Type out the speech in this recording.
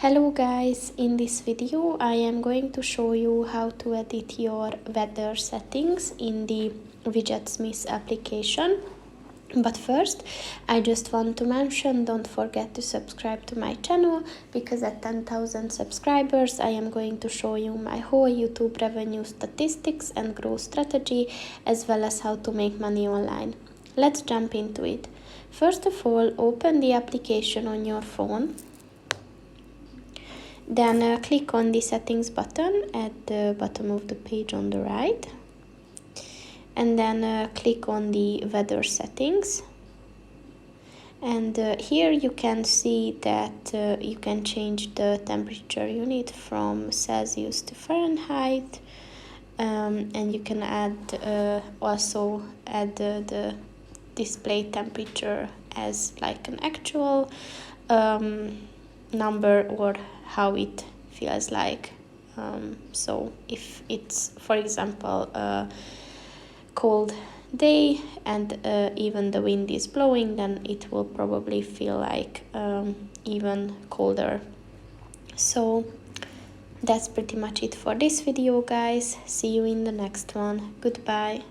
Hello guys, in this video I am going to show you how to edit your weather settings in the Widgetsmith application. But first, I just want to mention, don't forget to subscribe to my channel, because at 10,000 subscribers I am going to show you my whole YouTube revenue statistics and growth strategy, as well as how to make money online. Let's jump into it. First of all, open the application on your phone. Then click on the settings button at the bottom of the page on the right. And then click on the weather settings. And here you can see that you can change the temperature unit from Celsius to Fahrenheit. And you can also add the display temperature as like an actual number, or how it feels like. So if it's, for example, a cold day and even the wind is blowing, then it will probably feel like even colder. So that's pretty much it for this video, guys. See you in the next one. Goodbye.